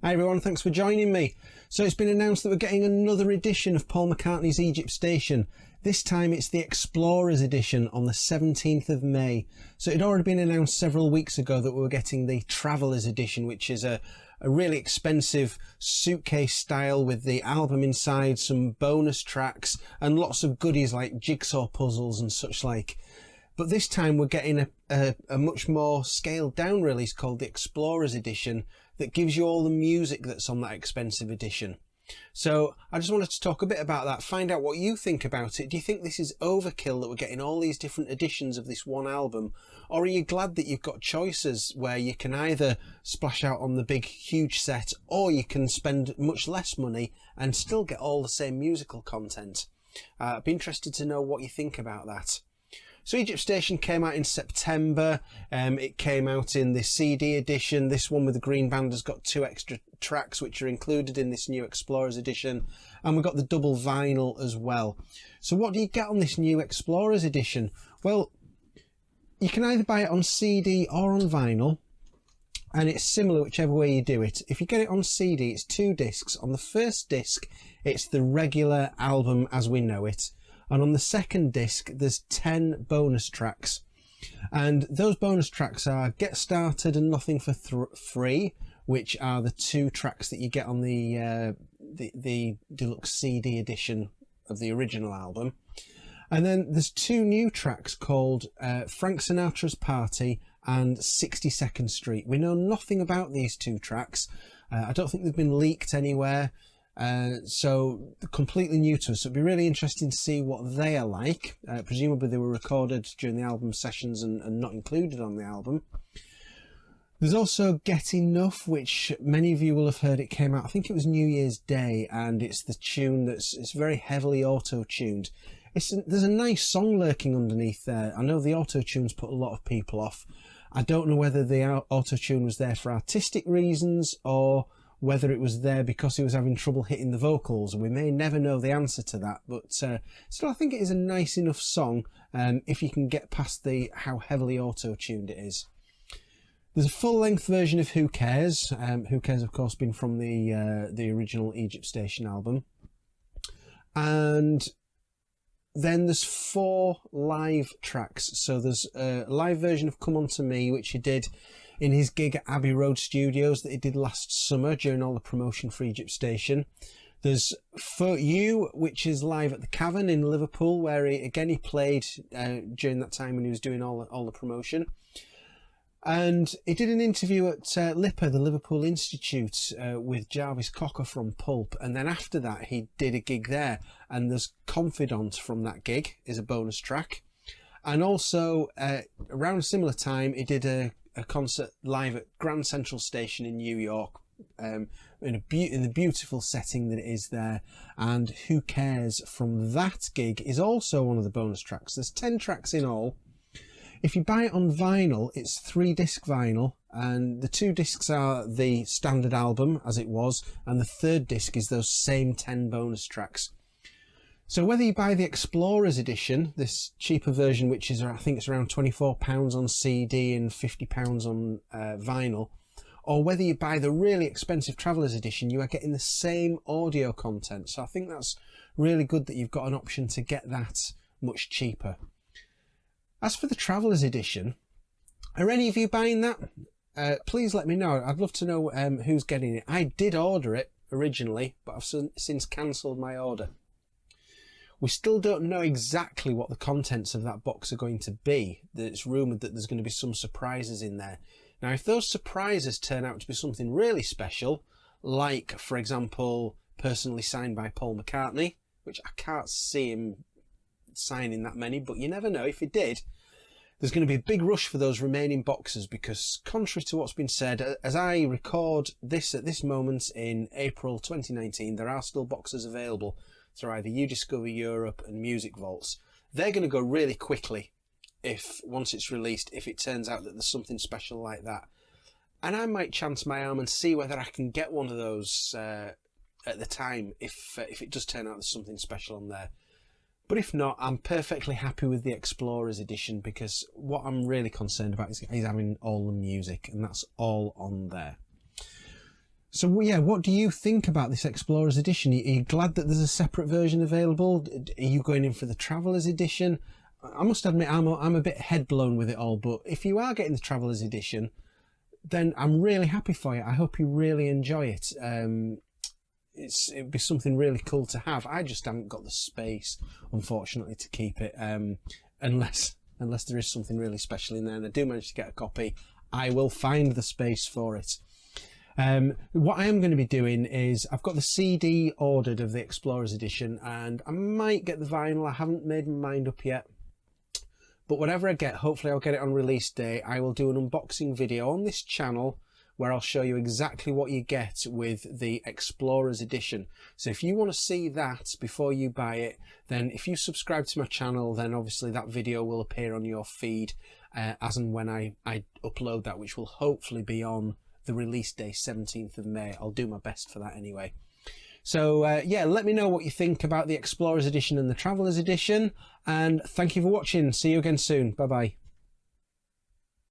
Hi everyone, thanks for joining me. So it's been announced that we're getting another edition of Paul McCartney's Egypt Station. This time it's the Explorers edition on the 17th of May. So it had already been announced several weeks ago that we were getting the Travellers edition, which is a really expensive suitcase style with the album inside, some bonus tracks and lots of goodies like jigsaw puzzles and such like. But this time we're getting a much more scaled down release called the Explorers edition that gives you all the music that's on that expensive edition. So I just wanted to talk a bit about that, find out what you think about it. Do you think this is overkill that we're getting all these different editions of this one album? Or are you glad that you've got choices where you can either splash out on the big huge set, or you can spend much less money and still get all the same musical content? I'd be interested to know what you think about that. So Egypt Station came out in September. It came out in the CD edition. This one with the green band has got 2 extra tracks which are included in this new Explorers edition. And we've got the double vinyl as well. So what do you get on this new Explorers edition? Well, you can either buy it on CD or on vinyl. And it's similar whichever way you do it. If you get it on CD, it's 2 discs. On the first disc, it's the regular album as we know it. And on the second disc, there's 10 bonus tracks. And those bonus tracks are Get Started and Nothing for Free, which are the 2 tracks that you get on the deluxe CD edition of the original album. And then there's 2 new tracks called Frank Sinatra's Party and 62nd Street. We know nothing about these 2 tracks. I don't think they've been leaked anywhere. So completely new to us. So it'd be really interesting to see what they are like. Presumably they were recorded during the album sessions and not included on the album. There's also Get Enough, which many of you will have heard. It came out, I think it was New Year's Day, and it's the tune it's very heavily auto-tuned. There's a nice song lurking underneath there. I know the auto-tunes put a lot of people off. I don't know whether the auto-tune was there for artistic reasons or whether it was there because he was having trouble hitting the vocals. We may never know the answer to that, but still I think it is a nice enough song if you can get past how heavily auto-tuned it is. There's a full-length version of Who Cares. Who Cares, of course, being from the original Egypt Station album. And then there's 4 live tracks. So there's a live version of Come On To Me, which he did in his gig at Abbey Road Studios that he did last summer during all the promotion for Egypt Station. There's For You, which is live at the Cavern in Liverpool, where he played during that time when he was doing all the promotion. And he did an interview at LIPA, the Liverpool Institute, with Jarvis Cocker from Pulp. And then after that, he did a gig there. And there's Confidant from that gig is a bonus track. And also, around a similar time, he did a concert live at Grand Central Station in New York, in the beautiful setting that it is there. And Who Cares from that gig is also one of the bonus tracks. There's 10 tracks in all. If you buy it on vinyl, it's 3-disc vinyl, and the 2 discs are the standard album as it was, and the 3rd disc is those same 10 bonus tracks. So whether you buy the Explorers edition, this cheaper version, which is, I think it's around £24 on CD and £50 on vinyl, or whether you buy the really expensive Travellers edition, you are getting the same audio content. So I think that's really good that you've got an option to get that much cheaper. As for the Travellers edition, are any of you buying that? Please let me know. I'd love to know who's getting it. I did order it originally, but I've since cancelled my order. We still don't know exactly what the contents of that box are going to be. It's rumoured that there's going to be some surprises in there. Now, if those surprises turn out to be something really special, like, for example, personally signed by Paul McCartney, which I can't see him signing that many, but you never know. If he did, there's going to be a big rush for those remaining boxes, because contrary to what's been said, as I record this at this moment in April 2019, there are still boxes available through either UDiscover Europe and Music Vaults. They're going to go really quickly once it's released, if it turns out that there's something special like that. And I might chance my arm and see whether I can get one of those at the time, if it does turn out there's something special on there. But if not, I'm perfectly happy with the Explorers edition, because what I'm really concerned about is having all the music, and that's all on there. So yeah, what do you think about this Explorers Edition? Are you glad that there's a separate version available? Are you going in for the Travelers Edition? I must admit, I'm a bit head blown with it all, but if you are getting the Travelers Edition, then I'm really happy for you. I hope you really enjoy it. It'd be something really cool to have. I just haven't got the space, unfortunately, to keep it, unless there is something really special in there, and I do manage to get a copy. I will find the space for it. What I am going to be doing is, I've got the CD ordered of the Explorers Edition, and I might get the vinyl. I haven't made my mind up yet. But whatever I get, hopefully I'll get it on release day. I will do an unboxing video on this channel where I'll show you exactly what you get with the Explorers Edition. So if you want to see that before you buy it, then if you subscribe to my channel, then obviously that video will appear on your feed as and when I upload that, which will hopefully be on the release day, 17th of May. I'll do my best for that anyway. So yeah, let me know what you think about the Explorers Edition and the Travelers Edition, and thank you for watching. See you again soon. Bye bye.